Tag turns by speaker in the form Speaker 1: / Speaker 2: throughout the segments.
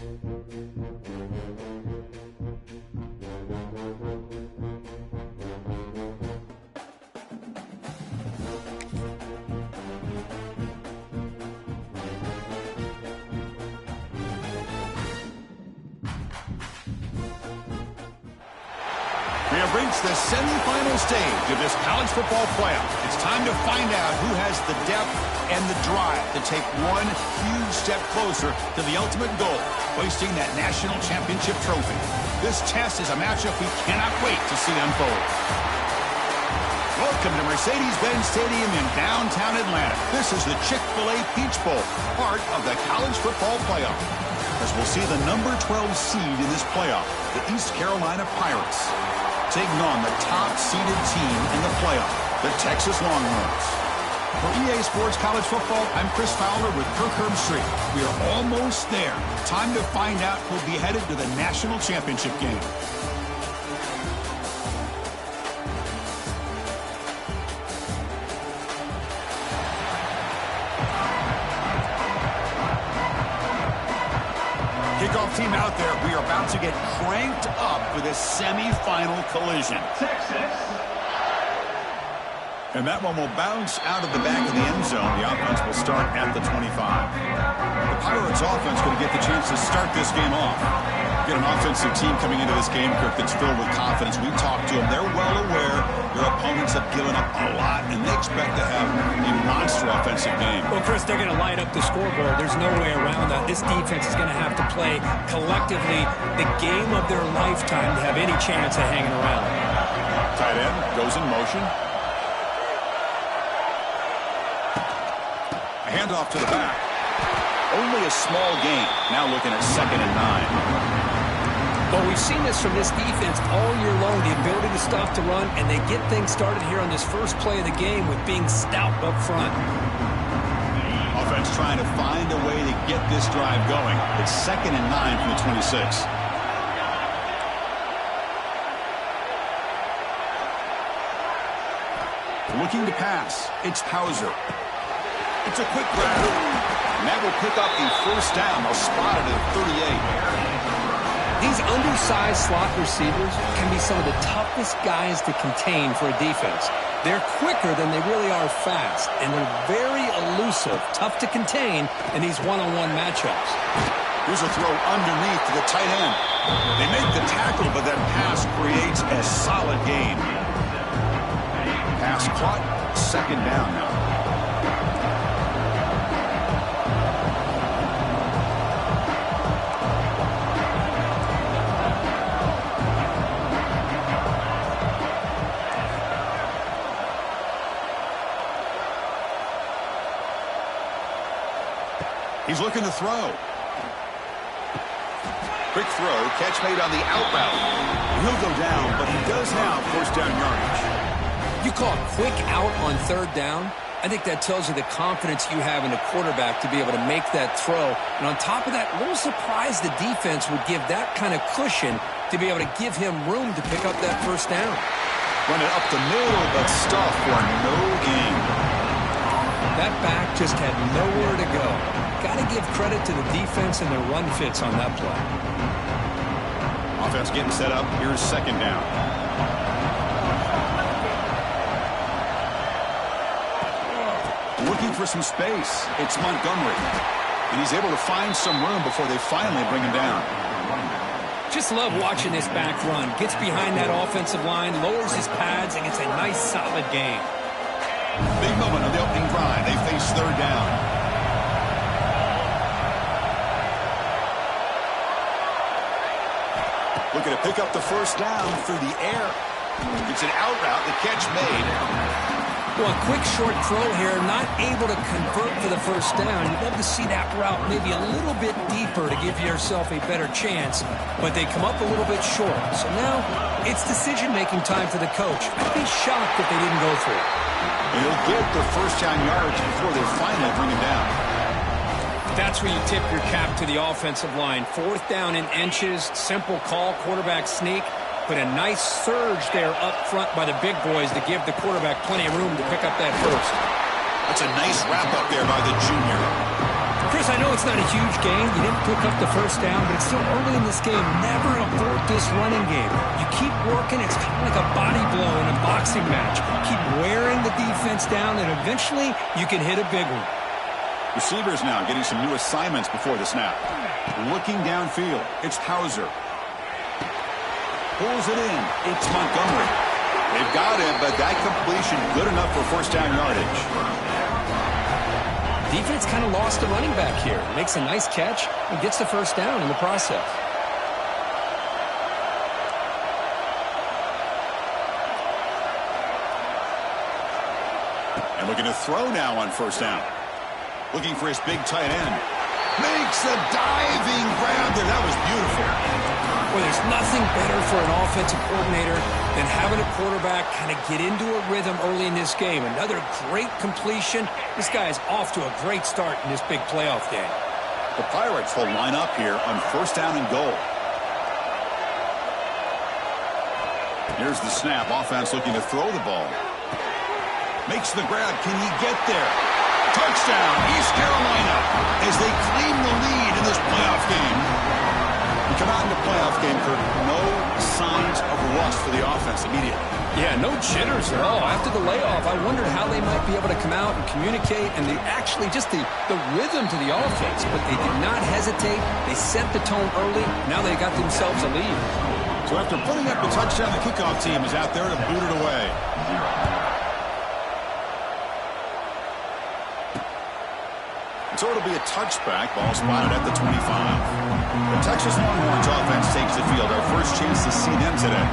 Speaker 1: We have reached the semifinal stage of this college football playoff. It's time to find out who has the depth and the drive to take one huge step closer to the ultimate goal, hoisting that national championship trophy. This test is a matchup we cannot wait to see unfold. Welcome to Mercedes-Benz Stadium in downtown Atlanta. This is the Chick-fil-A Peach Bowl, part of the college football playoff. As we'll see the number 12 seed in this playoff, the East Carolina Pirates, taking on the top-seeded team in the playoff, the Texas Longhorns. For EA Sports College Football, I'm Chris Fowler with Kirk Herbstreit. We are almost there. Time to find out who'll be headed to the national championship game. Kickoff team out there. We are about to get cranked up for this semifinal collision. Texas. And that one will bounce out of the back of the end zone. The offense will start at the 25. The Pirates offense going to get the chance to start this game off. Get an offensive team coming into this game, Kirk, that's filled with confidence. We talked to them. They're well aware their opponents have given up a lot, and they expect to have a monster offensive game.
Speaker 2: Well, Chris, they're going to light up the scoreboard. There's no way around that. This defense is going to have to play collectively the game of their lifetime to have any chance of hanging around.
Speaker 1: Tight end goes in motion. A handoff to the back. Only a small gain. Now looking at 2nd and 9.
Speaker 2: Well, we've seen this from this defense all year long, the ability to stop the run, and they get things started here on this first play of the game with being stout up front.
Speaker 1: Offense trying to find a way to get this drive going. It's 2nd and 9 from the 26. Looking to pass. It's Hauser. It's a quick grab. And that will pick up a first down. They'll spot it at 38.
Speaker 2: These undersized slot receivers can be some of the toughest guys to contain for a defense. They're quicker than they really are fast, and they're very elusive, tough to contain in these one-on-one matchups.
Speaker 1: Here's a throw underneath to the tight end. They make the tackle, but that pass creates a solid gain. Pass caught, 2nd down now. He's looking to throw. Quick throw, catch made on the out route. He'll go down, but he does have first down yardage.
Speaker 2: You call it quick out on 3rd down? I think that tells you the confidence you have in a quarterback to be able to make that throw. And on top of that, a little surprised the defense would give that kind of cushion to be able to give him room to pick up that first down.
Speaker 1: Run it up the middle, but stuff for no gain.
Speaker 2: That back just had nowhere to go. Got to give credit to the defense and their run fits on that play.
Speaker 1: Offense getting set up. Here's 2nd down. Looking for some space. It's Montgomery. And he's able to find some room before they finally bring him down.
Speaker 2: Just love watching this back run. Gets behind that offensive line, lowers his pads, and gets a nice solid gain.
Speaker 1: Big moment on the opening drive. They face 3rd down. Looking to pick up the first down through the air. It's an out route. The catch made.
Speaker 2: Well, a quick short throw here, not able to convert for the first down. You'd love to see that route maybe a little bit deeper to give yourself a better chance, but they come up a little bit short. So now it's decision-making time for the coach. I'd be shocked if they didn't go for it.
Speaker 1: And he'll get the first down yards before they finally bring him down.
Speaker 2: That's where you tip your cap to the offensive line. 4th down in inches, simple call, quarterback sneak, but a nice surge there up front by the big boys to give the quarterback plenty of room to pick up that first.
Speaker 1: That's a nice wrap up there by the junior.
Speaker 2: Chris, I know it's not a huge gain. You didn't pick up the first down, but it's still early in this game. Never abort this running game. You keep working. It's kind of like a body blow in a boxing match. Keep wearing the defense down, and eventually you can hit a big one.
Speaker 1: Receivers now getting some new assignments before the snap. Looking downfield, it's Hauser. Pulls it in. It's Montgomery. They've got it, but that completion good enough for first down yardage.
Speaker 2: Defense kind of lost the running back here. Makes a nice catch and gets the first down in the process.
Speaker 1: And looking to throw now on first down. Looking for his big tight end. Makes a diving grab there. That was beautiful.
Speaker 2: Well, there's nothing better for an offensive coordinator than having a quarterback kind of get into a rhythm early in this game. Another great completion. This guy is off to a great start in this big playoff game.
Speaker 1: The Pirates will line up here on first down and goal. Here's the snap. Offense looking to throw the ball. Makes the grab. Can he get there? Touchdown, East Carolina, as they claim the lead in this playoff game. We come out in the playoff game, Kirk, no signs of rust for the offense immediately.
Speaker 2: Yeah, no jitters at all. After the layoff, I wondered how they might be able to come out and communicate and actually just the rhythm to the offense. But they did not hesitate. They set the tone early. Now they got themselves a lead.
Speaker 1: So after putting up the touchdown, the kickoff team is out there to boot it away. So it'll be a touchback. Ball spotted at the 25. The Texas Longhorns offense takes the field. Our first chance to see them today.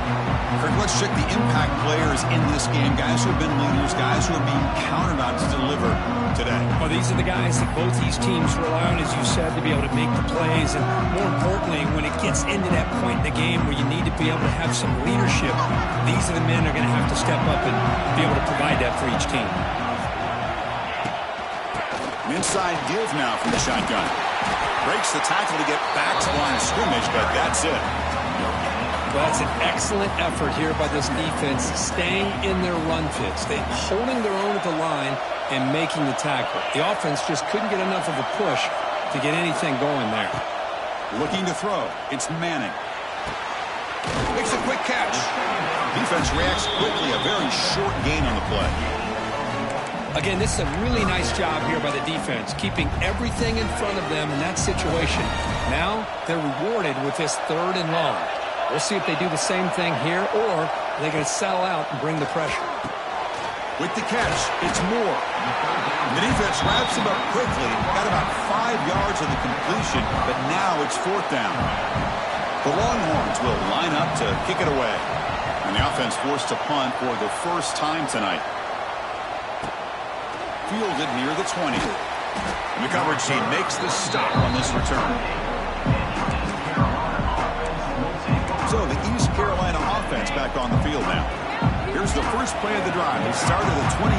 Speaker 1: Kirk, let's check the impact players in this game. Guys who have been leaders, guys who are being counted on to deliver today.
Speaker 2: Well, these are the guys that both these teams rely on, as you said, to be able to make the plays. And more importantly, when it gets into that point in the game where you need to be able to have some leadership, these are the men who are going to have to step up and be able to provide that for each team.
Speaker 1: Inside give now from the shotgun. Breaks the tackle to get back to line of scrimmage, but that's it.
Speaker 2: Well, that's an excellent effort here by this defense, staying in their run fits. They holding their own at the line and making the tackle. The offense just couldn't get enough of a push to get anything going there.
Speaker 1: Looking to throw. It's Manning. Makes a quick catch. Defense reacts quickly. A very short gain on the play.
Speaker 2: Again, this is a really nice job here by the defense, keeping everything in front of them in that situation. Now they're rewarded with this third and long. We'll see if they do the same thing here, or they're going to settle out and bring the pressure.
Speaker 1: With the catch, it's Moore. The defense wraps him up quickly. Got about 5 yards of the completion, but now it's fourth down. The Longhorns will line up to kick it away. And the offense forced to punt for the first time tonight. Fielded near the 20. And the coverage team makes the stop on this return. So the East Carolina offense back on the field now. Here's the first play of the drive. They started at 28.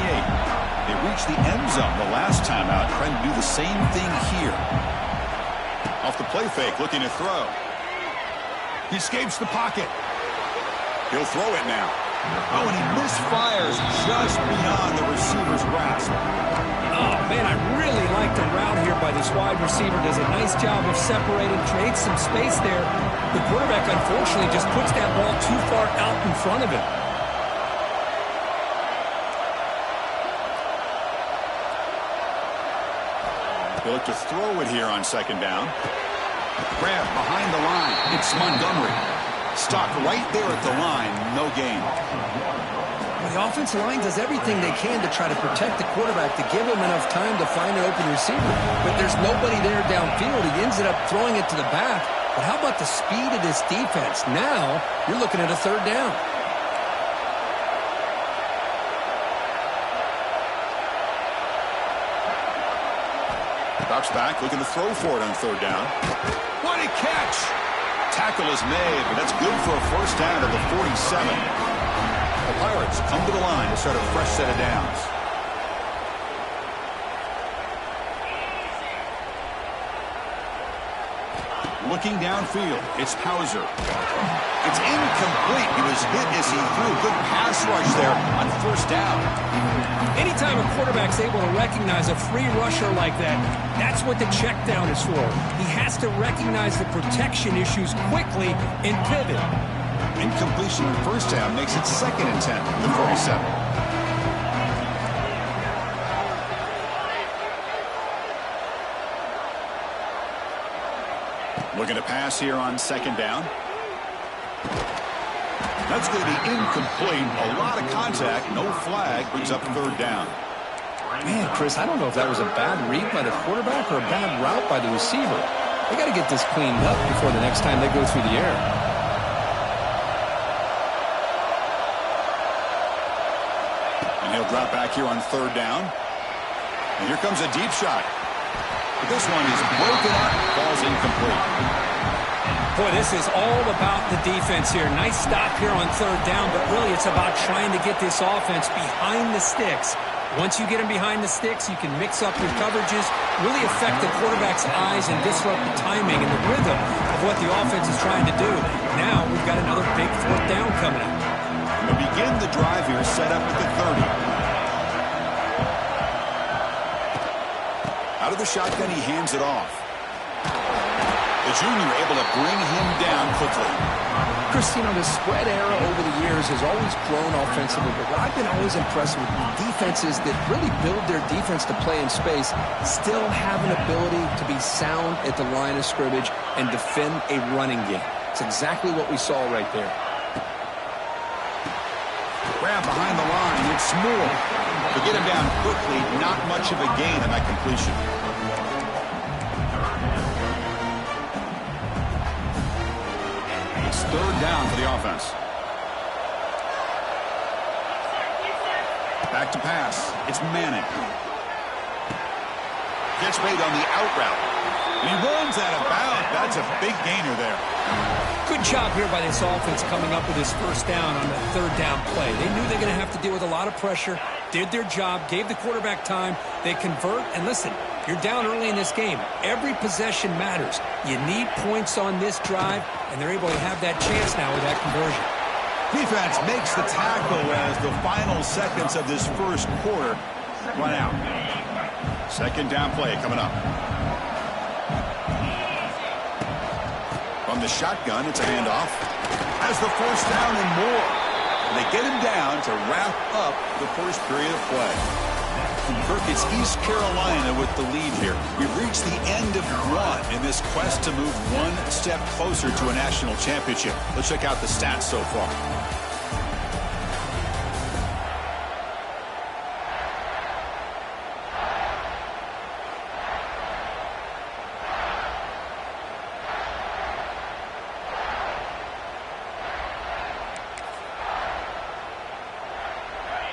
Speaker 1: They reached the end zone the last time out, trying to do the same thing here. Off the play fake, looking to throw. He escapes the pocket. He'll throw it now. Oh, and he misfires just beyond the receiver's grasp.
Speaker 2: Oh, man, I really like the route here by this wide receiver. Does a nice job of separating, creates some space there. The quarterback, unfortunately, just puts that ball too far out in front of him.
Speaker 1: They look to throw it here on second down. Grab behind the line. It's Montgomery. Stopped right there at the line. No gain.
Speaker 2: Well, the offensive line does everything they can to try to protect the quarterback, to give him enough time to find an open receiver. But there's nobody there downfield. He ends up throwing it to the back. But how about the speed of this defense? Now you're looking at a third down.
Speaker 1: Drops back, looking to throw for it on third down. What a catch! Tackle is made, but that's good for a first down at the 47. The Pirates come to the line to start a fresh set of downs. Looking downfield, it's Hauser. It's incomplete. He was hit as he threw a good pass rush there on first down.
Speaker 2: Anytime a quarterback's able to recognize a free rusher like that, that's what the check down is for. He has to recognize the protection issues quickly and pivot.
Speaker 1: Incompletion on first down makes it 2nd and 10 from the 47. Looking to pass here on 2nd down. That's going to be incomplete. A lot of contact. No flag. Brings up 3rd down.
Speaker 3: Man, Chris, I don't know if that was a bad read by the quarterback or a bad route by the receiver. They got to get this cleaned up before the next time they go through the air.
Speaker 1: And he'll drop back here on 3rd down. And here comes a deep shot. But this one is broken up. Falls incomplete.
Speaker 2: Boy, this is all about the defense here. Nice stop here on 3rd down, but really it's about trying to get this offense behind the sticks. Once you get them behind the sticks, you can mix up your coverages, really affect the quarterback's eyes and disrupt the timing and the rhythm of what the offense is trying to do. Now we've got another big 4th down coming up.
Speaker 1: We'll begin the drive here, set up at the 30. Out of the shotgun, he hands it off. The junior able to bring him down quickly.
Speaker 3: Chris, you know, the spread era over the years has always grown offensively, but what I've been always impressed with defenses that really build their defense to play in space still have an ability to be sound at the line of scrimmage and defend a running game. It's exactly what we saw right there.
Speaker 1: Grab behind the line. It's Moore. To get him down quickly, not much of a gain on that completion. It's 3rd down for the offense. Back to pass. It's Manning. Gets made on the out route. And he runs out of bounds. That's a big gainer there.
Speaker 2: Good job here by this offense coming up with his 1st down on the 3rd down play. They knew they were going to have to deal with a lot of pressure, did their job, gave the quarterback time. They convert, and listen, you're down early in this game. Every possession matters. You need points on this drive, and they're able to have that chance now with that conversion.
Speaker 1: Defense makes the tackle as the final seconds of this 1st quarter run out. 2nd down play coming up. From the shotgun, it's a handoff. Has the 1st down and more. And they get him down to wrap up the 1st period of play. Kirk, it's East Carolina with the lead here. We've reached the end of 1 in this quest to move 1 step closer to a national championship. Let's check out the stats so far.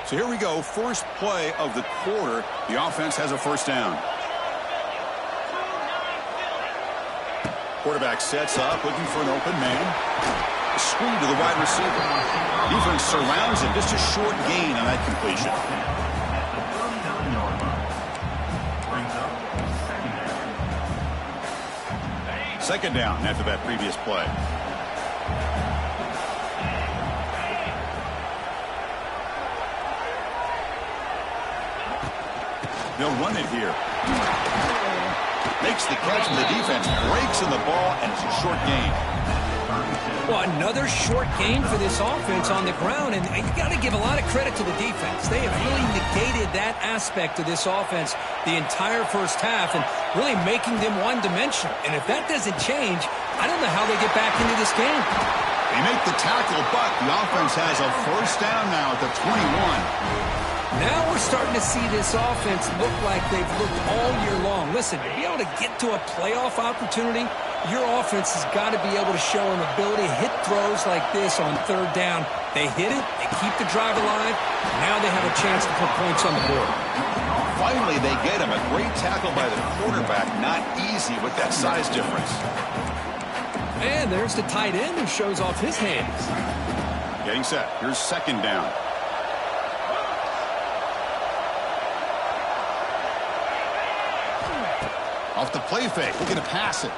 Speaker 1: So here we go, 1st play of the quarter. The offense has a 1st down. Quarterback sets up, looking for an open man. A screen to the wide receiver. Defense surrounds him, just a short gain on that completion. Second down after that previous play. They'll run it here. Makes the catch, and the defense breaks in the ball, and it's a short gain.
Speaker 2: Well, another short gain for this offense on the ground, and you got to give a lot of credit to the defense. They have really negated that aspect of this offense the entire 1st half and really making them one-dimensional. And if that doesn't change, I don't know how they get back into this game.
Speaker 1: They make the tackle, but the offense has a 1st down now at the 21.
Speaker 2: Now we're starting to see this offense look like they've looked all year long. Listen, to be able to get to a playoff opportunity, your offense has got to be able to show an ability to hit throws like this on 3rd down. They hit it, they keep the drive alive, now they have a chance to put points on the board.
Speaker 1: Finally, they get him. A great tackle by the quarterback. Not easy with that size difference.
Speaker 2: And there's the tight end who shows off his hands.
Speaker 1: Getting set. Here's 2nd down. Off the play fake, looking to pass it.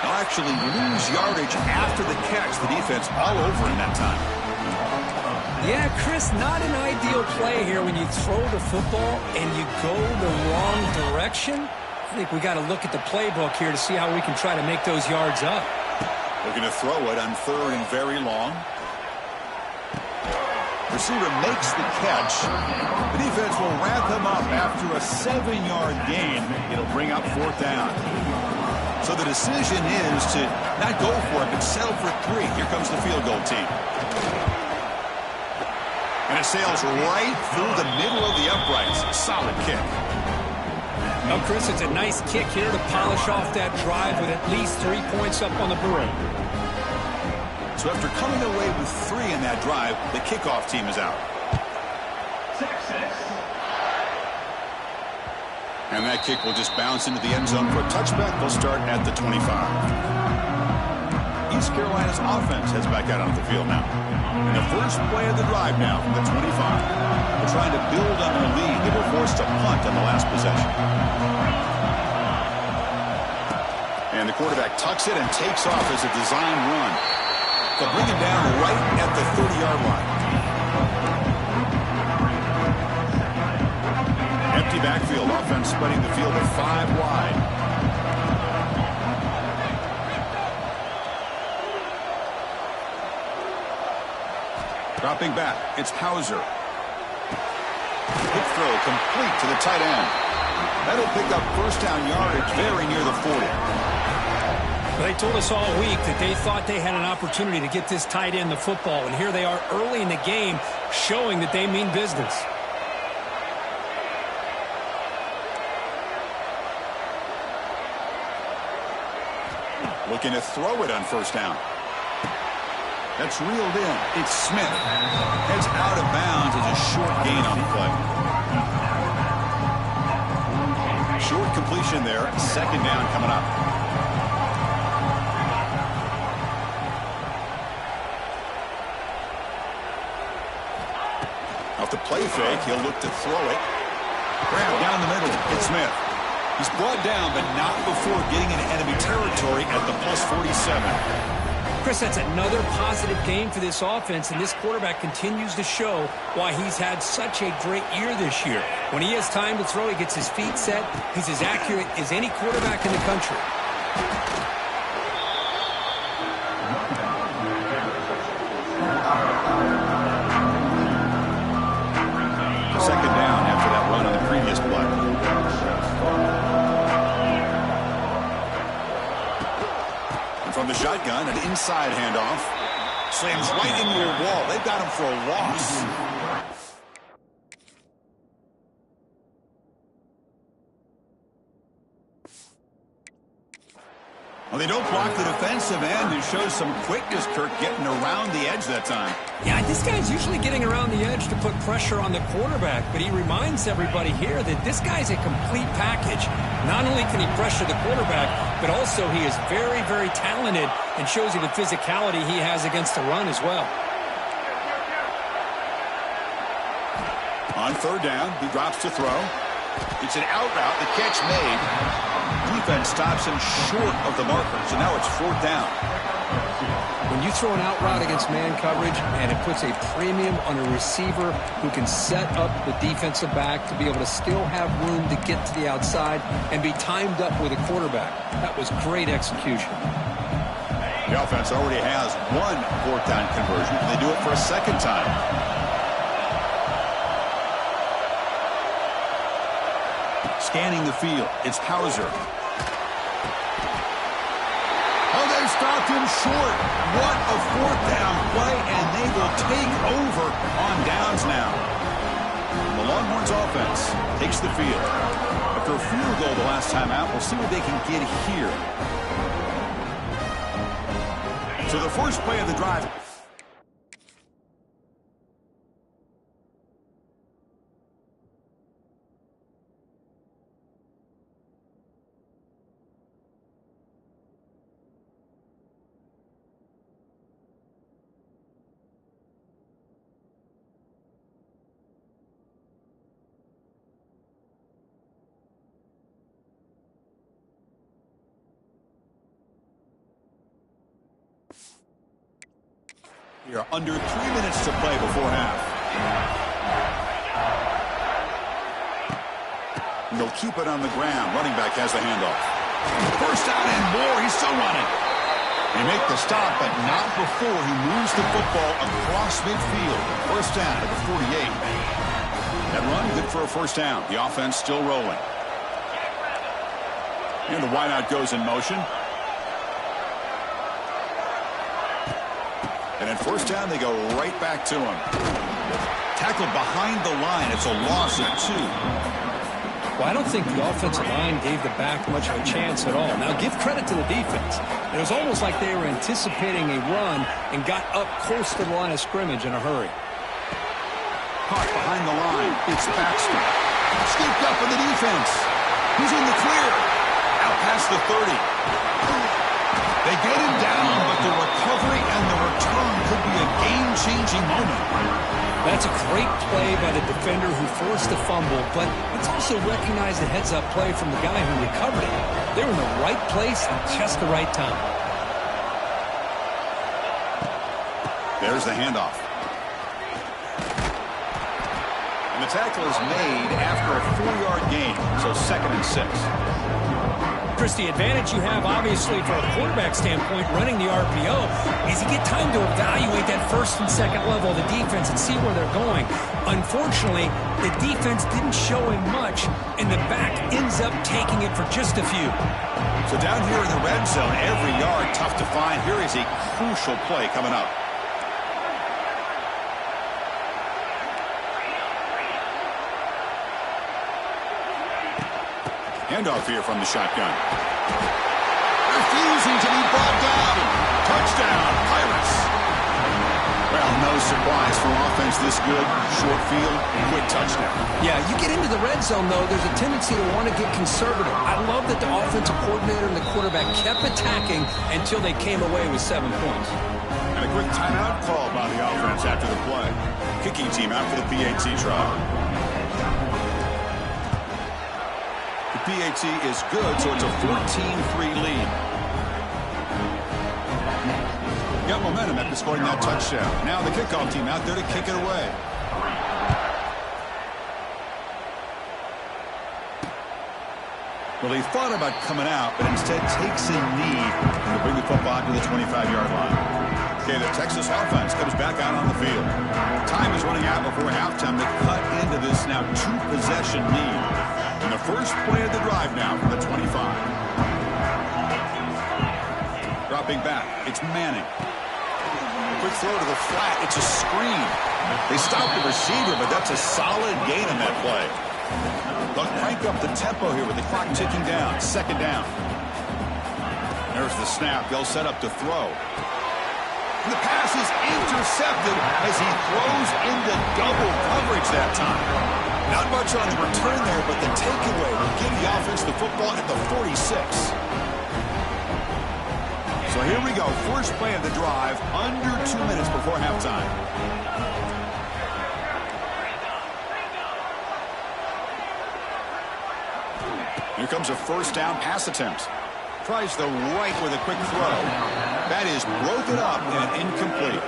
Speaker 1: They'll actually lose yardage after the catch. The defense all over in that time.
Speaker 2: Yeah, Chris, not an ideal play here when you throw the football and you go the wrong direction. I think we got to look at the playbook here to see how we can try to make those yards up.
Speaker 1: Looking to throw it on 3rd and very long. Receiver makes the catch. The defense will wrap him up after a 7-yard gain. It'll bring up 4th down. So the decision is to not go for it, but settle for 3. Here comes the field goal team. And it sails right through the middle of the uprights. Solid kick.
Speaker 2: Well, Chris, it's a nice kick here to polish off that drive with at least 3 points up on the board.
Speaker 1: So after coming away with 3 in that drive, the kickoff team is out. And that kick will just bounce into the end zone for a touchback. They'll start at the 25. East Carolina's offense heads back out onto the field now. And the first play of the drive now from the 25. They're trying to build on their lead. They were forced to punt on the last possession. And the quarterback tucks it and takes off as a design run. They'll bring it down right at the 30-yard line. Empty backfield. Offense spreading the field to 5 wide. Dropping back, it's Hauser. Quick throw complete to the tight end. That'll pick up 1st down yardage very near the 40.
Speaker 2: Well, they told us all week that they thought they had an opportunity to get this tight end the football, and here they are early in the game showing that they mean business.
Speaker 1: Looking to throw it on 1st down. That's reeled in. It's Smith. Heads out of bounds as a short gain on the play. Short completion there. 2nd down coming up. Off the play fake, he'll look to throw it. Grab down the middle. It's Smith. He's brought down, but not before getting into enemy territory at the +47.
Speaker 2: Chris, that's another positive game for this offense, and this quarterback continues to show why he's had such a great year this year. When he has time to throw, he gets his feet set. He's as accurate as any quarterback in the country.
Speaker 1: Second down after that run on the previous play. From the shotgun, an inside handoff. Slams right into a wall. They've got him for a loss. Well, they don't block the defensive end. It shows some quickness, Kirk, getting around the edge that time.
Speaker 2: Yeah, this guy's usually getting around the edge to put pressure on the quarterback, but he reminds everybody here that this guy's a complete package. Not only can he pressure the quarterback, but also he is very, very talented and shows you the physicality he has against the run as well.
Speaker 1: On 3rd down, he drops to throw. It's an out route. The catch made. Defense stops him short of the marker, so now it's 4th down.
Speaker 3: When you throw an out route against man coverage and it puts a premium on a receiver who can set up the defensive back to be able to still have room to get to the outside and be timed up with a quarterback. That was great execution.
Speaker 1: The offense already has 1 4th down conversion, and they do it for a 2nd time. Scanning the field, it's Hauser. Oh, they stopped him short. What a 4th down play, and they will take over on downs now. The Longhorns offense takes the field. After a field goal the last time out, we'll see what they can get here. So the first play of the drive. Here, under 3 minutes to play before half. And they'll keep it on the ground. Running back has the handoff. First down and more. He's still running. They make the stop, but not before he moves the football across midfield. First down at the 48. That run, good for a first down. The offense still rolling. And the wideout goes in motion. And at first down, they go right back to him. Tackled behind the line. It's a loss of 2.
Speaker 2: Well, I don't think the offensive line gave the back much of a chance at all. Now, give credit to the defense. It was almost like they were anticipating a run and got up close to the line of scrimmage in a hurry.
Speaker 1: Caught behind the line. It's Baxter. Scooped up in the defense. He's in the clear. Out past the 30. They get him down, but the recovery and the return could be a game-changing moment.
Speaker 2: That's a great play by the defender who forced the fumble, but let's also recognize the heads-up play from the guy who recovered it. They were in the right place at just the right time.
Speaker 1: There's the handoff. And the tackle is made after a 4-yard gain, so 2nd and 6.
Speaker 2: Chris, the advantage you have, obviously, from a quarterback standpoint, running the RPO, is you get time to evaluate that first and second level of the defense and see where they're going. Unfortunately, the defense didn't show him much, and the back ends up taking it for just a few.
Speaker 1: So down here in the red zone, every yard tough to find. Here is a crucial play coming up. Handoff here from the shotgun. Refusing to be brought down. Touchdown, Pirates. Well, no surprise for offense this good. Short field, quick touchdown.
Speaker 3: Yeah, you get into the red zone, though, there's a tendency to want to get conservative. I love that the offensive coordinator and the quarterback kept attacking until they came away with 7 points.
Speaker 1: And a quick timeout called by the offense after the play. Kicking team out for the PAT trial. PAT is good, so it's a 14-3 lead. Got momentum after scoring that touchdown. Now the kickoff team out there to kick it away. Well, he thought about coming out, but instead takes a knee to bring the football to the 25-yard line. Okay, the Texas offense comes back out on the field. Time is running out before halftime to cut into this now 2-possession lead. And the first play of the drive now from the 25. Dropping back, it's Manning. Quick throw to the flat, it's a screen. They stop the receiver, but that's a solid gain in that play. They'll crank up the tempo here with the clock ticking down. 2nd down. There's the snap. They'll set up to throw. And the pass is intercepted as he throws into double coverage that time. Not much on the return there, but the takeaway will give the offense the football at the 46. So here we go. First play of the drive, under 2 minutes before halftime. Here comes a first down pass attempt. Tries the right with a quick throw. That is broken up and incomplete.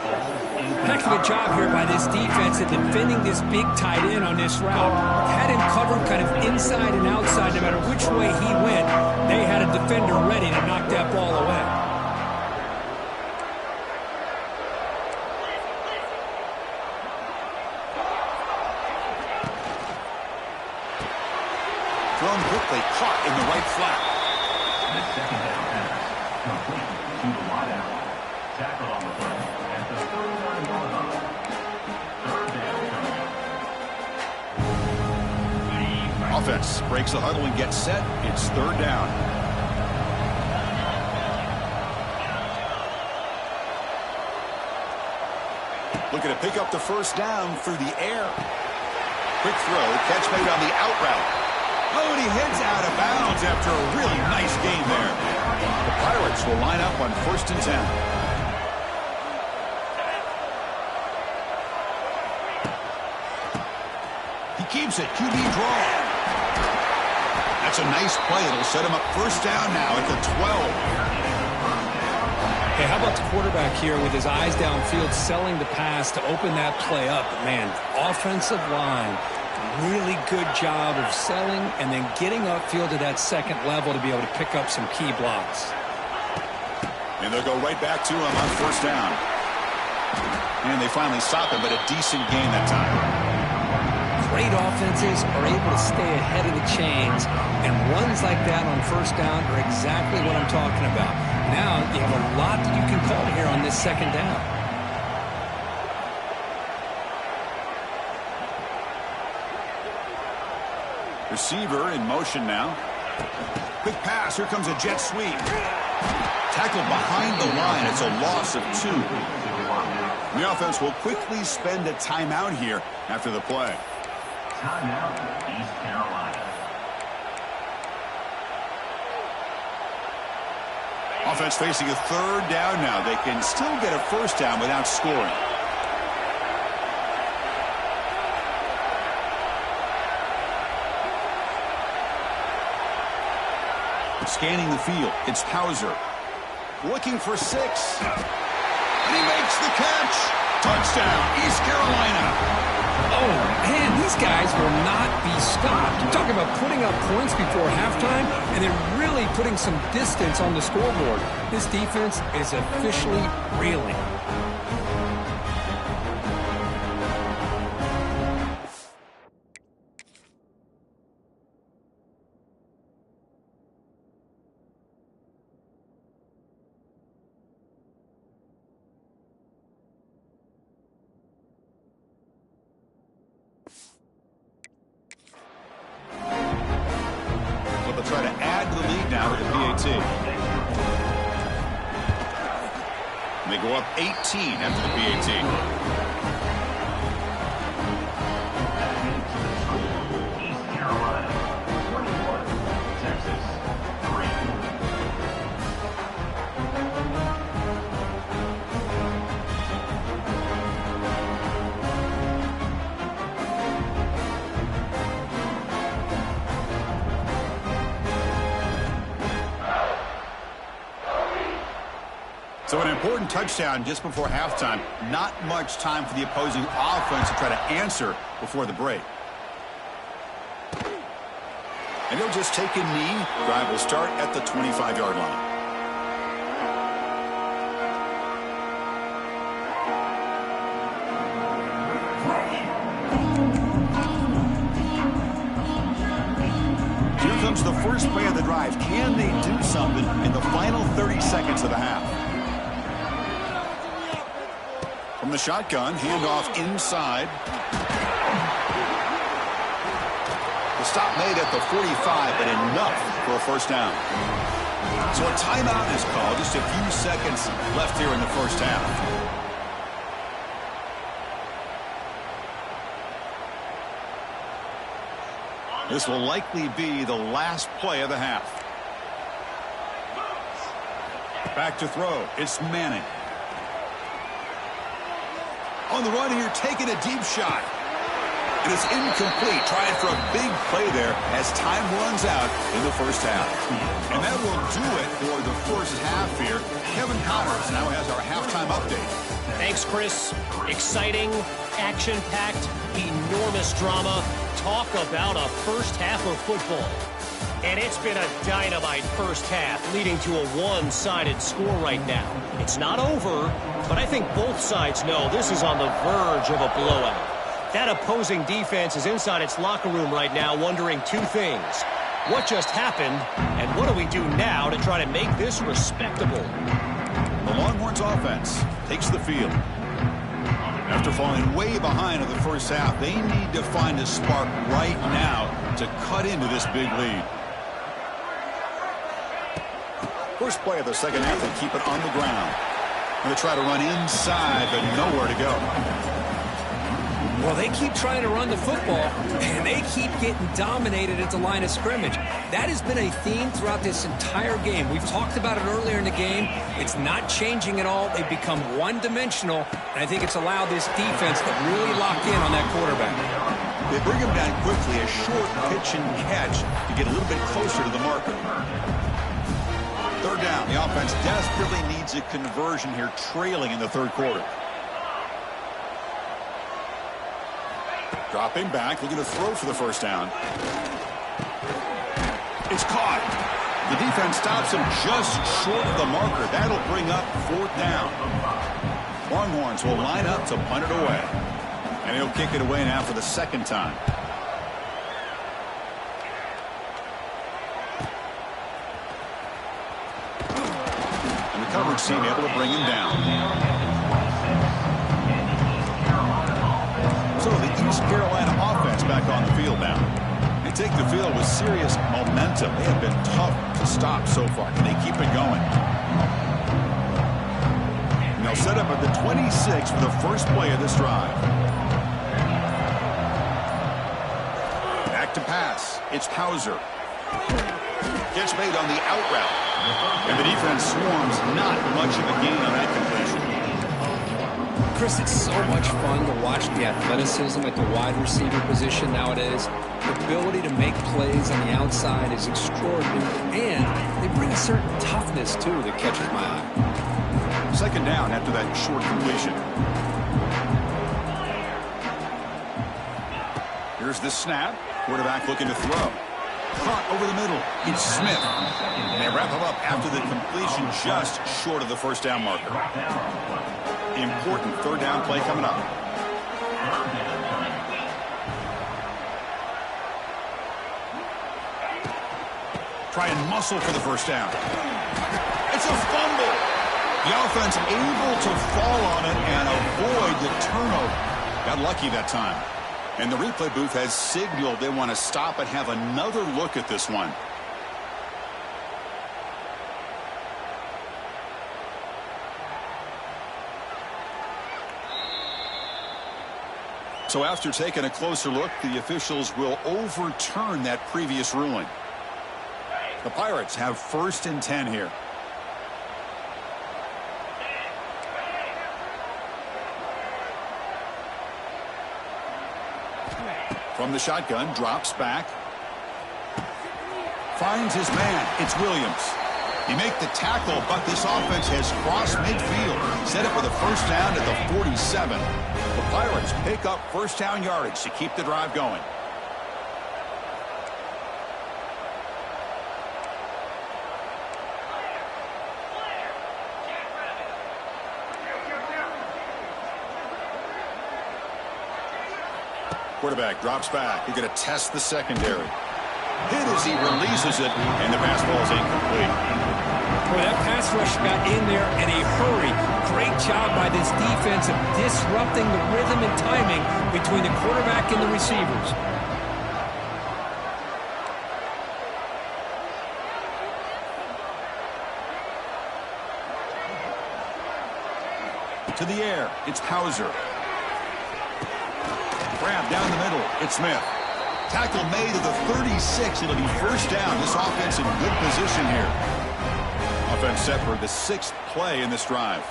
Speaker 2: Heck of a job here by this defense at defending this big tight end on this route. Had him covered kind of inside and outside no matter which way he went. They had a defender ready to knock that ball away.
Speaker 1: Thrown quickly, caught in the right flat.
Speaker 4: Second down pass, complete to the wideout. Tackle on the play at the 31-yard line. Third down coming.
Speaker 1: Offense breaks the huddle and gets set. It's 3rd down. Looking to pick up the first down through the air. Quick throw, catch made on the out route. Oh, and he heads out of bounds after a really nice game there. The Pirates will line up on 1st and 10. He keeps it, QB draw. That's a nice play. It'll set him up first down now at the 12.
Speaker 2: Hey, how about the quarterback here with his eyes downfield, selling the pass to open that play up? But man, offensive line, really good job of selling and then getting upfield to that second level to be able to pick up some key blocks.
Speaker 1: And they'll go right back to him on first down. And they finally stop him, but a decent gain that time.
Speaker 2: Great offenses are able to stay ahead of the chains, and runs like that on first down are exactly what I'm talking about. Now you have a lot that you can call here on this second down.
Speaker 1: Receiver in motion now. Quick pass. Here comes a jet sweep. Tackled behind the line. It's a loss of 2. The offense will quickly spend a timeout here after the play.
Speaker 4: Timeout, East Carolina.
Speaker 1: Offense facing a third down now. They can still get a first down without scoring. Scanning the field. It's Hauser. Looking for 6. And he makes the catch. Touchdown, East Carolina.
Speaker 2: Oh, man, these guys will not be stopped. You're talking about putting up points before halftime and then really putting some distance on the scoreboard. This defense is officially reeling.
Speaker 1: Try to add to the lead now with the PAT. And they go up 18 after the PAT.
Speaker 4: East Carolina, 21. Texas, 3.
Speaker 1: So an important touchdown just before halftime. Not much time for the opposing offense to try to answer before the break. And he'll just take a knee. Drive will start at the 25-yard line. Here comes the first play of the drive. Can they do something in the final 30 seconds of the half? From the shotgun, handoff inside. The stop made at the 45, but enough for a first down. So a timeout is called. Just a few seconds left here in the first half. This will likely be the last play of the half. Back to throw. It's Manning. On the run here, taking a deep shot. And it's incomplete. Trying for a big play there as time runs out in the first half. And that will do it for the first half here. Kevin Connors now has our halftime update.
Speaker 5: Thanks, Chris. Exciting, action-packed, enormous drama. Talk about a first half of football. And it's been a dynamite first half, leading to a one-sided score right now. It's not over, but I think both sides know this is on the verge of a blowout. That opposing defense is inside its locker room right now wondering 2 things. What just happened, and what do we do now to try to make this respectable?
Speaker 1: The Longhorns offense takes the field. After falling way behind in the first half, they need to find a spark right now to cut into this big lead. First play of the second half, they keep it on the ground. Going to try to run inside, but nowhere to go.
Speaker 2: Well, they keep trying to run the football, and they keep getting dominated at the line of scrimmage. That has been a theme throughout this entire game. We've talked about it earlier in the game. It's not changing at all. They've become one-dimensional, and I think it's allowed this defense to really lock in on that quarterback.
Speaker 1: They bring him down quickly, a short pitch and catch to get a little bit closer to the marker. Third down. The offense desperately needs a conversion here, trailing in the third quarter. Dropping back, looking to throw for the first down. It's caught. The defense stops him just short of the marker. That'll bring up fourth down. Longhorns will line up to punt it away. And he'll kick it away now for the second time. And the coverage team able to bring him down. So the East Carolina offense back on the field now. They take the field with serious momentum. They have been tough to stop so far. Can they keep it going? And they'll set up at the 26 for the first play of this drive. Back to pass. It's Hauser. Catch made on the out route. And the defense swarms not much of a gain on that completion.
Speaker 3: Chris, it's so much fun to watch the athleticism at the wide receiver position nowadays. The ability to make plays on the outside is extraordinary, and they bring a certain toughness, too, that catches my eye.
Speaker 1: Second down after that short completion. Here's the snap. Quarterback looking to throw. Caught over the middle. It's Smith. And they wrap him up after the completion just short of the first down marker. Important third down play coming up. Try and muscle for the first down. It's a fumble. The offense able to fall on it and avoid the turnover. Got lucky that time. And the replay booth has signaled they want to stop and have another look at this one. So after taking a closer look, the officials will overturn that previous ruling. The Pirates have 1st and 10 here. From the shotgun, drops back. Finds his man. It's Williams. He make the tackle, but this offense has crossed midfield. Set up with a first down at the 47. The Pirates pick up first down yardage to keep the drive going. Quarterback drops back. He's going to test the secondary. Hit as he releases it, and the pass ball is incomplete.
Speaker 2: Boy, that pass rush got in there in a hurry. Great job by this defense of disrupting the rhythm and timing between the quarterback and the receivers.
Speaker 1: To the air, it's Hauser. Grab down the middle, it's Smith. Tackle made to the 36. It'll be first down. This offense in good position here. Offense set for the 6th play in this drive.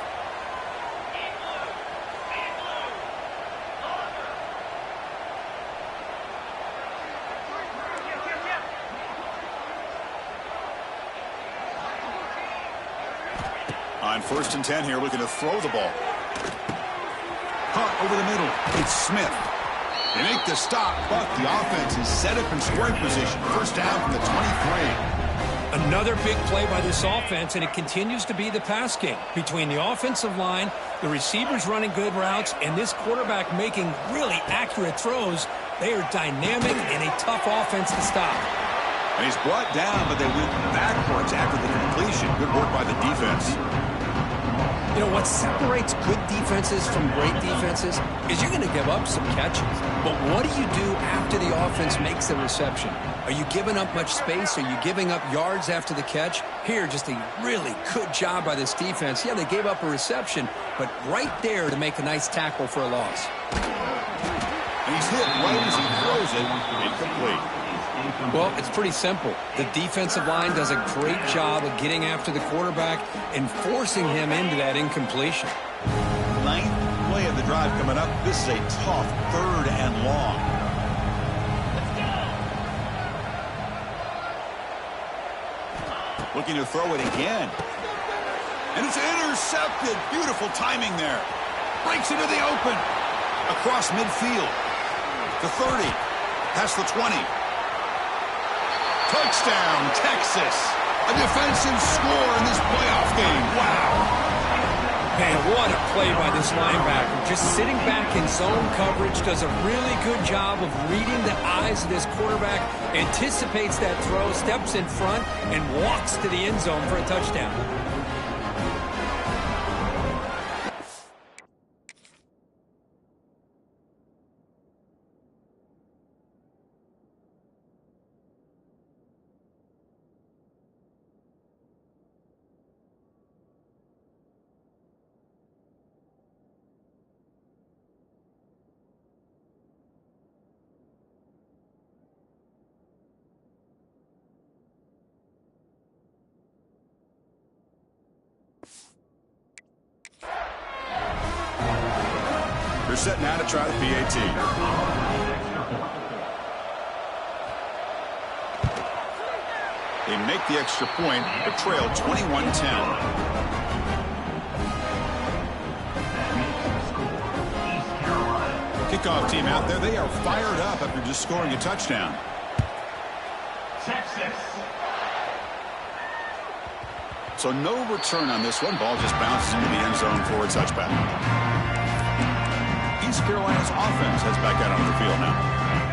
Speaker 1: On 1st and 10 here, looking to throw the ball. Caught over the middle. It's Smith. They make the stop, but the offense is set up in scoring position. First down from the 23.
Speaker 2: Another big play by this offense, and it continues to be the pass game. Between the offensive line, the receivers running good routes, and this quarterback making really accurate throws, they are dynamic and a tough offense to stop.
Speaker 1: And he's brought down, but they went backwards after the completion. Good work by the defense.
Speaker 3: You know, what separates good defenses from great defenses is you're going to give up some catches. But what do you do after the offense makes the reception? Are you giving up much space? Are you giving up yards after the catch? Here, just a really good job by this defense. Yeah, they gave up a reception, but right there to make a nice tackle for a loss.
Speaker 1: And he's hit right as he throws it. Incomplete.
Speaker 3: Well, it's pretty simple. The defensive line does a great job of getting after the quarterback and forcing him into that incompletion.
Speaker 1: 9th play of the drive coming up. This is a tough 3rd and long. Looking to throw it again. And it's intercepted. Beautiful timing there. Breaks into the open. Across midfield. The 30. Past the 20. Touchdown, Texas. A defensive score in this playoff game. Wow.
Speaker 2: Man, what a play by this linebacker. Just sitting back in zone coverage, does a really good job of reading the eyes of this quarterback, anticipates that throw, steps in front, and walks to the end zone for a touchdown.
Speaker 1: They're set now to try the PAT. They make the extra point, but trail 21-10. Kickoff team out there. They are fired up after just scoring a touchdown.
Speaker 4: Texas.
Speaker 1: So no return on this one. Ball just bounces into the end zone for a touchback. East Carolina's offense heads back out onto the field now.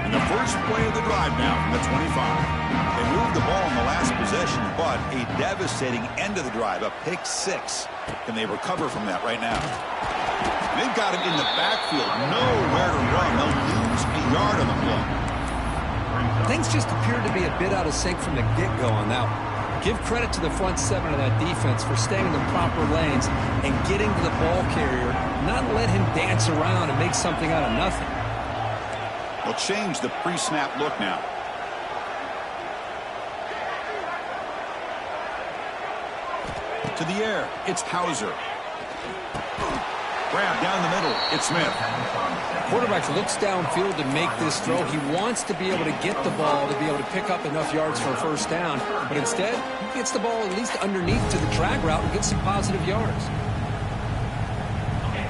Speaker 1: In the first play of the drive now from the 25. They moved the ball in the last possession, but a devastating end of the drive, a pick six. Can they recover from that right now? They've got him in the backfield, nowhere to run. They'll lose a yard on the play.
Speaker 2: Things just appeared to be a bit out of sync from the get-go on that one. Give credit to the front seven of that defense for staying in the proper lanes and getting to the ball carrier, not let him dance around and make something out of nothing.
Speaker 1: They'll change the pre-snap look now. To the air, it's Hauser. Grab down the middle, it's Smith.
Speaker 2: Quarterback looks downfield to make this throw. He wants to be able to get the ball to be able to pick up enough yards for a first down, but instead, he gets the ball at least underneath to the drag route and gets some positive yards.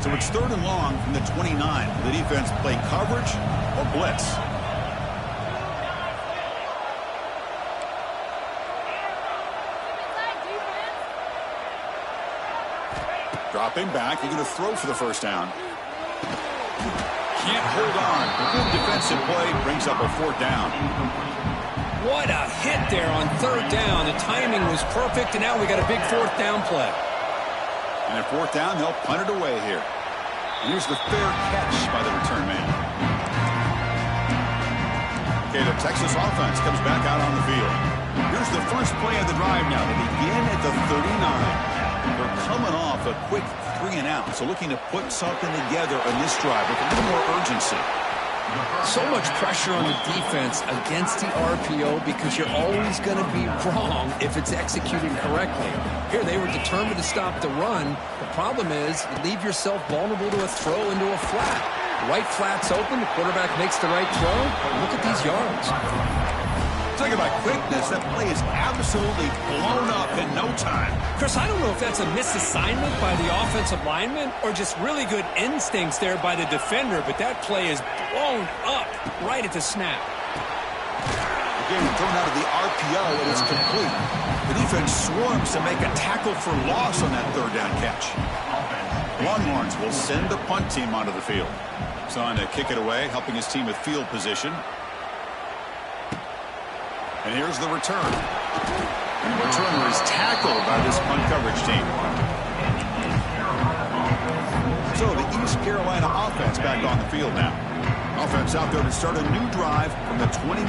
Speaker 1: So it's 3rd and long from the 29. The defense play coverage or blitz. Dropping back, you're going to throw for the first down. Can't hold on. A good defensive play brings up a 4th down.
Speaker 2: What a hit there on 3rd down. The timing was perfect, and now we got a big 4th down play.
Speaker 1: And at 4th down, they'll punt it away here. Here's the fair catch by the return man. Okay, the Texas offense comes back out on the field. Here's the first play of the drive now. They begin at the 39. They're coming off a quick 3 and out, so looking to put something together in this drive with a little more urgency.
Speaker 2: So much pressure on the defense against the RPO because you're always going to be wrong if it's executed correctly. Here, they were determined to stop the run. The problem is you leave yourself vulnerable to a throw into a flat. Right flat's open, the quarterback makes the right throw. Look at these yards.
Speaker 1: Talking about quickness, that play is absolutely blown up in no time.
Speaker 2: Chris, I don't know if that's a misassignment by the offensive lineman or just really good instincts there by the defender, but that play is blown up right at the snap.
Speaker 1: Again, thrown out of the RPO, and it's complete. The defense swarms to make a tackle for loss on that 3rd down catch. Longhorns will send the punt team onto the field. So on to kick it away, helping his team with field position. And here's the return. And the returner is tackled by this punt coverage team. So the East Carolina offense back on the field now. Offense out there to start a new drive from the 21.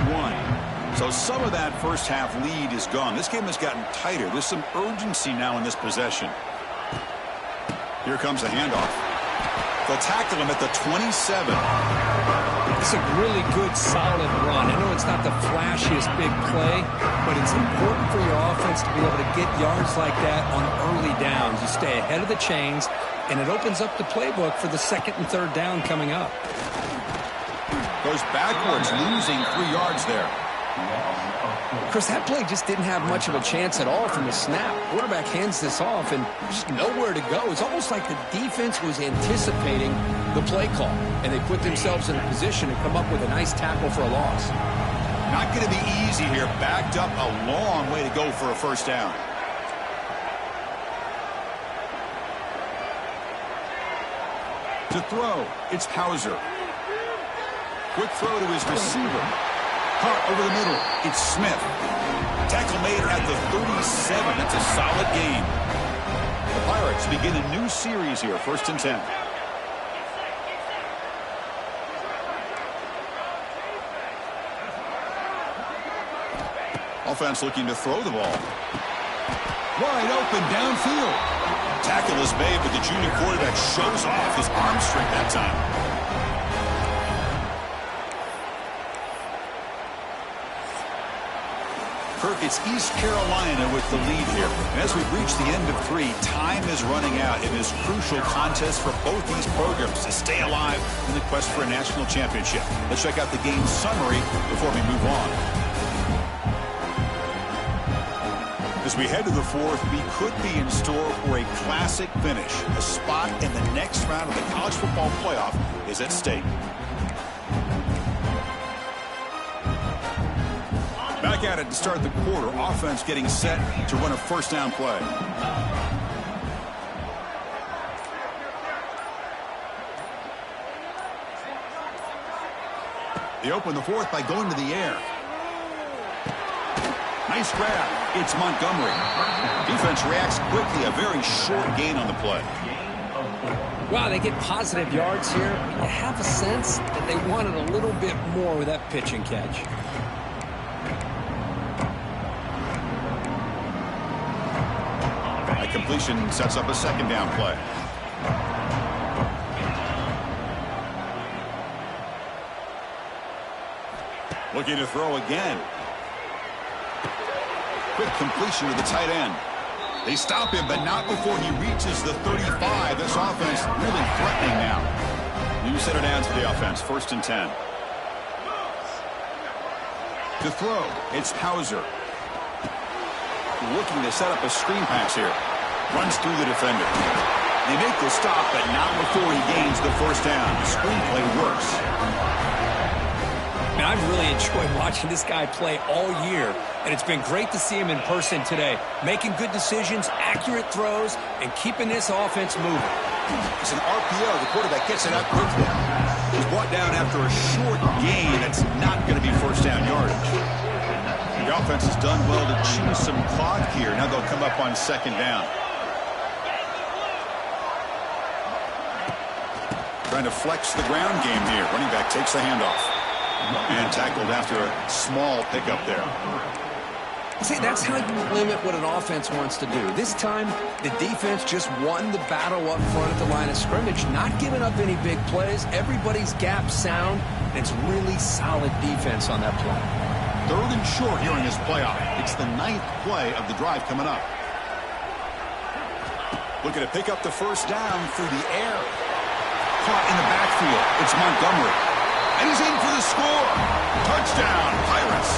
Speaker 1: So some of that first half lead is gone. This game has gotten tighter. There's some urgency now in this possession. Here comes the handoff. They'll tackle him at the 27.
Speaker 2: It's a really good, solid run. I know it's not the flashiest big play, but it's important for your offense to be able to get yards like that on early downs. You stay ahead of the chains, and it opens up the playbook for the 2nd and 3rd down coming up.
Speaker 1: Goes backwards, losing 3 yards there.
Speaker 3: Chris, that play just didn't have much of a chance at all from the snap. Quarterback hands this off and just nowhere to go. It's almost like the defense was anticipating the play call, and they put themselves in a position to come up with a nice tackle for a loss.
Speaker 1: Not going to be easy here. Backed up a long way to go for a first down. To throw, it's Hauser. Quick throw to his receiver. Caught over the middle, it's Smith. Tackle made at the 37. That's a solid gain. The Pirates begin a new series here, 1st and 10. Offense looking to throw the ball. Wide open downfield. Tackle is made, but the junior quarterback shows off his arm strength that time. Kirk, it's East Carolina with the lead here. And as we reach the end of 3, time is running out in this crucial contest for both these programs to stay alive in the quest for a national championship. Let's check out the game summary before we move on. As we head to the 4th, we could be in store for a classic finish. A spot in the next round of the college football playoff is at stake. Back at it to start the quarter. Offense getting set to run a first down play. They open the 4th by going to the air. Nice grab. It's Montgomery. Defense reacts quickly. A very short gain on the play.
Speaker 2: Wow, they get positive yards here. You have a sense that they wanted a little bit more with that pitch and catch.
Speaker 1: A completion sets up a second down play. Looking to throw again. Quick completion to the tight end. They stop him, but not before he reaches the 35. This offense really threatening now. New set of downs for the offense. 1st and 10. To throw, it's Hauser. Looking to set up a screen pass here. Runs through the defender. They make the stop, but not before he gains the first down. The screenplay works.
Speaker 2: Man, I've really enjoyed watching this guy play all year, and it's been great to see him in person today, making good decisions, accurate throws, and keeping this offense moving.
Speaker 1: It's an RPO. The quarterback gets it out quickly. He's brought down after a short gain. That's not going to be first down yardage. The offense has done well to chew some clock here. Now they'll come up on second down. Trying to flex the ground game here. Running back takes the handoff. And tackled after a small pickup there.
Speaker 3: See, that's how you limit what an offense wants to do. This time, the defense just won the battle up front at the line of scrimmage, not giving up any big plays. Everybody's gap sound, and it's really solid defense on that play.
Speaker 1: 3rd and short here in this playoff. It's the 9th play of the drive coming up. Looking to pick up the first down through the air. Caught in the backfield. It's Montgomery. And he's in for the score. Touchdown, Pirates.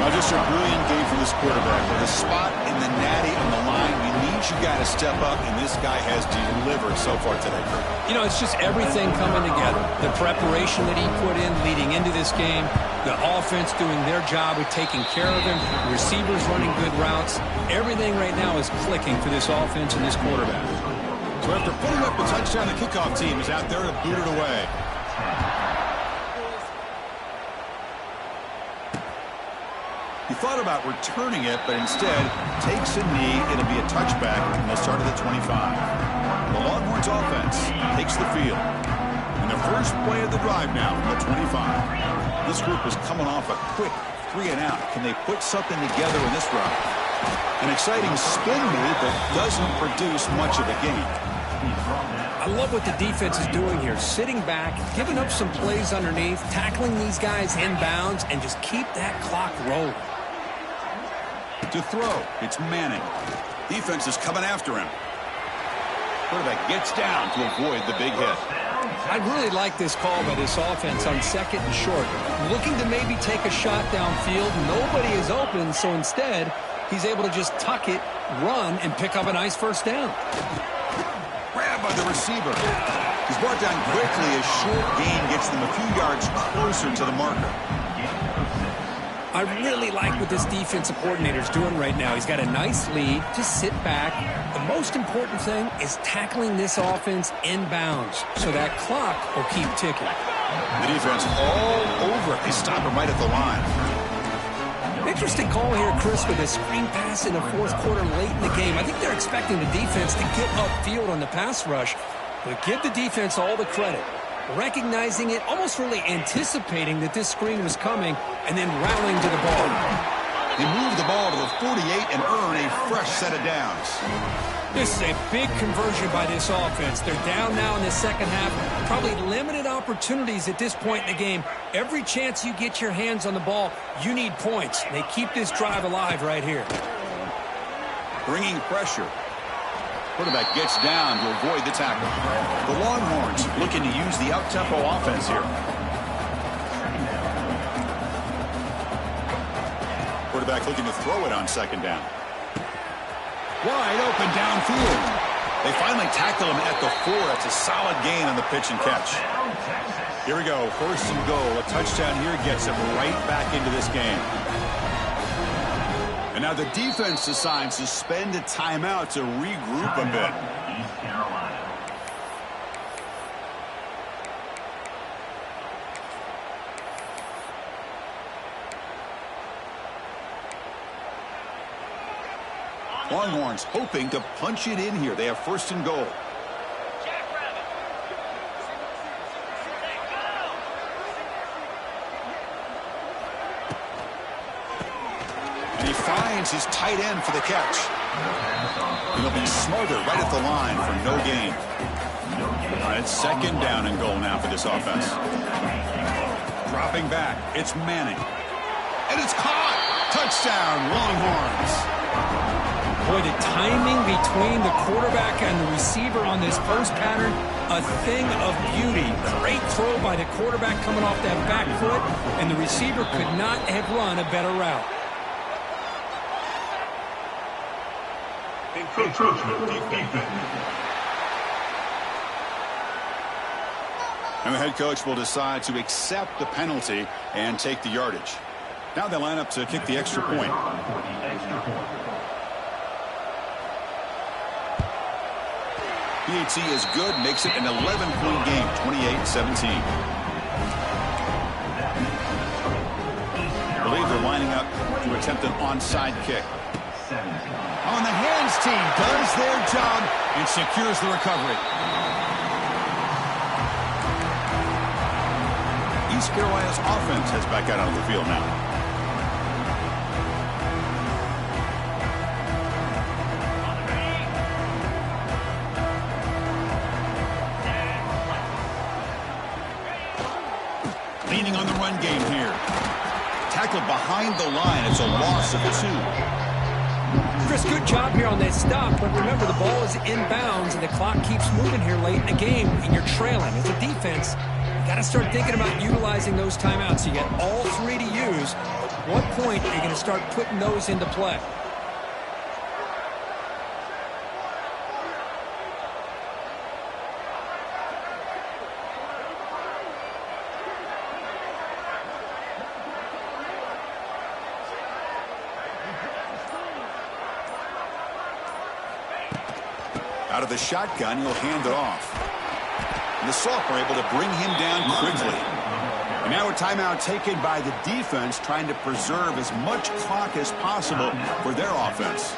Speaker 1: Now just a brilliant game for this quarterback. With a spot in the natty on the line, we need you guys to step up, and this guy has delivered so far today.
Speaker 2: You know, it's just everything coming together. The preparation that he put in leading into this game, the offense doing their job of taking care of him, the receivers running good routes. Everything right now is clicking for this offense and this quarterback.
Speaker 1: So after putting up a touchdown, the kickoff team is out there to boot it away. He thought about returning it, but instead takes a knee. It'll be a touchback, and they'll start at the 25. The Longhorns offense takes the field. And the first play of the drive now from the 25. This group is coming off a quick 3-and-out. Can they put something together in this round? An exciting spin move, but doesn't produce much of a gain.
Speaker 2: I love what the defense is doing here. Sitting back, giving up some plays underneath, tackling these guys inbounds, and just keep that clock rolling.
Speaker 1: To throw, it's Manning. Defense is coming after him. Quarterback gets down to avoid the big hit.
Speaker 2: I really like this call by this offense on 2nd and short. Looking to maybe take a shot downfield. Nobody is open, so instead, he's able to just tuck it, run, and pick up a nice first down.
Speaker 1: Grab by the receiver. He's brought down quickly as short gain gets them a few yards closer to the marker.
Speaker 2: I really like what this defensive coordinator is doing right now. He's got a nice lead. Just sit back. The most important thing is tackling this offense inbounds so that clock will keep ticking.
Speaker 1: The defense all over it. They stop him right at the line.
Speaker 2: Interesting call here, Chris, with a screen pass in the 4th quarter late in the game. I think they're expecting the defense to get upfield on the pass rush, but give the defense all the credit. Recognizing it, almost really anticipating that this screen was coming, and then rallying to the ball.
Speaker 1: They move the ball to the 48 and earn a fresh set of downs.
Speaker 2: This is a big conversion by this offense. They're down now in the second half. Probably limited opportunities at this point in the game. Every chance you get your hands on the ball, you need points. They keep this drive alive right here.
Speaker 1: Bringing pressure. Quarterback gets down to avoid the tackle. The Longhorns looking to use the up-tempo offense here. Quarterback looking to throw it on 2nd down. Wide open downfield. They finally tackle him at the 4. That's a solid gain on the pitch and catch. Here we go. 1st and goal. A touchdown here gets him right back into this game. And now the defense decides to spend a timeout to regroup a bit.
Speaker 4: East Carolina.
Speaker 1: Longhorns hoping to punch it in here. They have 1st and goal. And he finds his tight end for the catch. He'll be smothered right at the line for no gain. All right, 2nd down and goal now for this offense. Dropping back, it's Manning. And it's caught! Touchdown, Longhorns!
Speaker 2: Boy, the timing between the quarterback and the receiver on this post pattern, a thing of beauty. Great throw by the quarterback coming off that back foot, and the receiver could not have run a better route.
Speaker 1: And the head coach will decide to accept the penalty and take the yardage. Now they line up to kick the extra point. PAT is good, makes it an 11-point game, 28-17. I believe they're lining up to attempt an onside kick. On the hands team does their job and secures the recovery. East Carolina's offense has back out on the field now. Leaning on the run game here. Tackled behind the line. It's a loss of 2.
Speaker 2: Chris, good job here on that stop, but remember the ball is inbounds and the clock keeps moving here late in the game and you're trailing. As a defense, you got to start thinking about utilizing those timeouts. You got all 3 to use. At what point are you going to start putting those into play?
Speaker 1: Out of the shotgun, he'll hand it off. And the sophomore able to bring him down quickly. And now a timeout taken by the defense, trying to preserve as much clock as possible for their offense.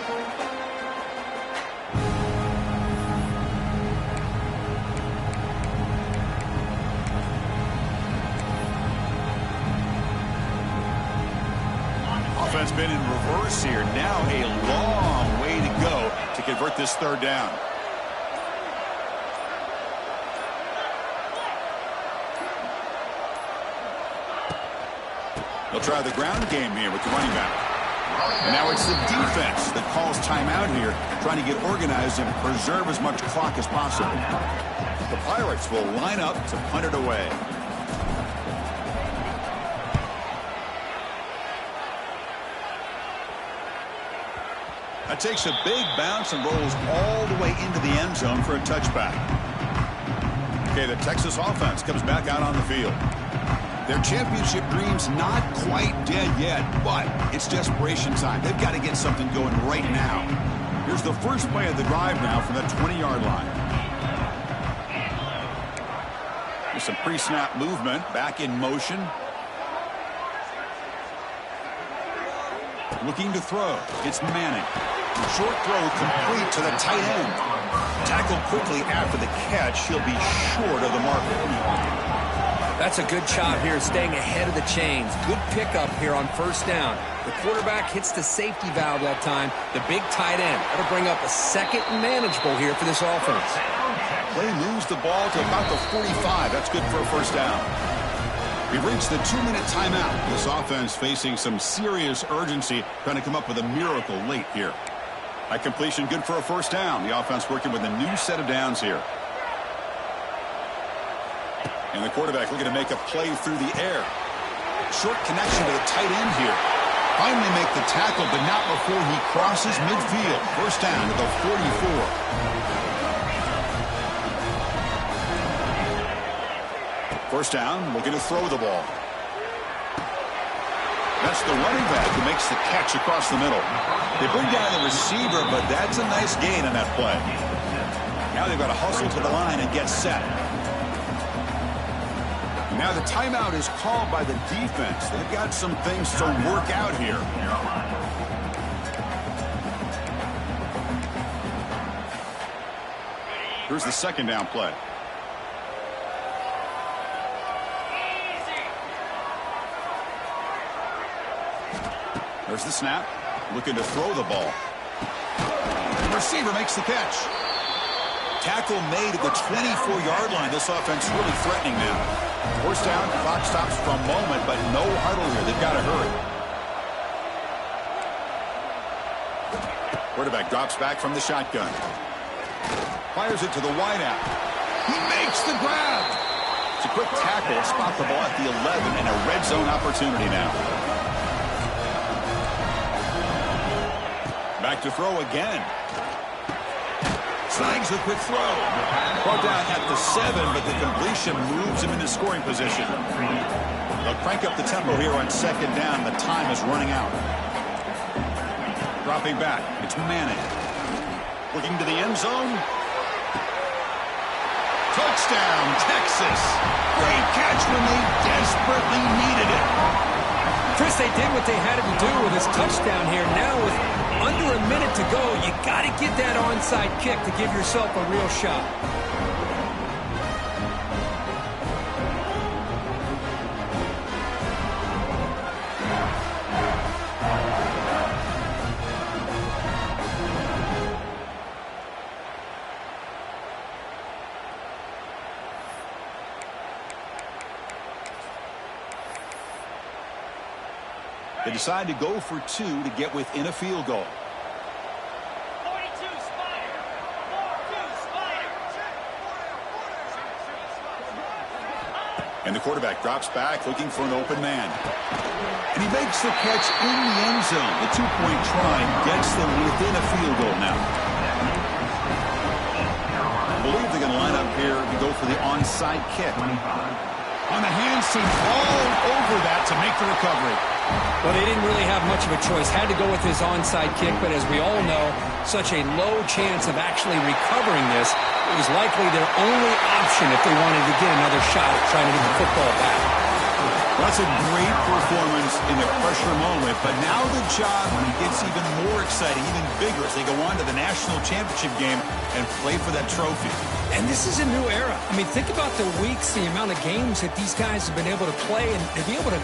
Speaker 1: Offense been in reverse here. Now a long way to go to convert this 3rd down. They'll try the ground game here with the running back. And now it's the defense that calls timeout here, trying to get organized and preserve as much clock as possible. The Pirates will line up to punt it away. That takes a big bounce and rolls all the way into the end zone for a touchback. Okay, the Texas offense comes back out on the field. Their championship dream's not quite dead yet, but it's desperation time. They've got to get something going right now. Here's the first play of the drive now from the 20-yard line. There's some pre-snap movement, back in motion. Looking to throw. It's Manning. Short throw complete to the tight end. Tackled quickly after the catch. He'll be short of the marker.
Speaker 3: That's a good job here, staying ahead of the chains. Good pickup here on first down. The quarterback hits the safety valve that time. The big tight end. That'll bring up a second and manageable here for this offense.
Speaker 1: They lose the ball to about the 45. That's good for a first down. We've reached the 2-minute timeout. This offense facing some serious urgency, trying to come up with a miracle late here. That completion good for a first down. The offense working with a new set of downs here. And the quarterback looking to make a play through the air. Short connection to the tight end here. Finally make the tackle, but not before he crosses midfield. First down to the 44. First down, looking to throw the ball. That's the running back who makes the catch across the middle. They bring down the receiver, but that's a nice gain on that play. Now they've got to hustle to the line and get set. Now the timeout is called by the defense. They've got some things to work out here. Here's the second down play. There's the snap. Looking to throw the ball. The receiver makes the catch. Tackle made at the 24-yard line. This offense really threatening now. First down, clock stops for a moment, but no huddle here. They've got to hurry. Quarterback drops back from the shotgun. Fires it to the wideout. He makes the grab. It's a quick tackle. Spot the ball at the 11 and a red zone opportunity now. Back to throw again. Snags a quick throw. Brought down at the 7, but the completion moves him into scoring position. They'll crank up the tempo here on second down. The time is running out. Dropping back. It's Manning. Looking to the end zone. Touchdown, Texas. Great catch when they desperately needed it.
Speaker 2: Chris, they did what they had to do with his touchdown here. Now with under a minute to go, you got to get that onside kick to give yourself a real shot.
Speaker 1: They decide to go for 2 to get within a field goal.
Speaker 6: 42 Spider. 42 Spider.
Speaker 1: And the quarterback drops back looking for an open man. And he makes the catch in the end zone. The 2-point try gets them within a field goal now. I believe they're going to line up here to go for the onside kick. On the hand seam, all over that to make the recovery.
Speaker 2: Well, they didn't really have much of a choice. Had to go with his onside kick, but as we all know, such a low chance of actually recovering this. It was likely their only option if they wanted to get another shot at trying to get the football back.
Speaker 1: Well, that's a great performance in the pressure moment, but now the job gets even more exciting, even bigger as they go on to the national championship game and play for that trophy.
Speaker 2: And this is a new era. I mean, think about the weeks, the amount of games that these guys have been able to play and to be able to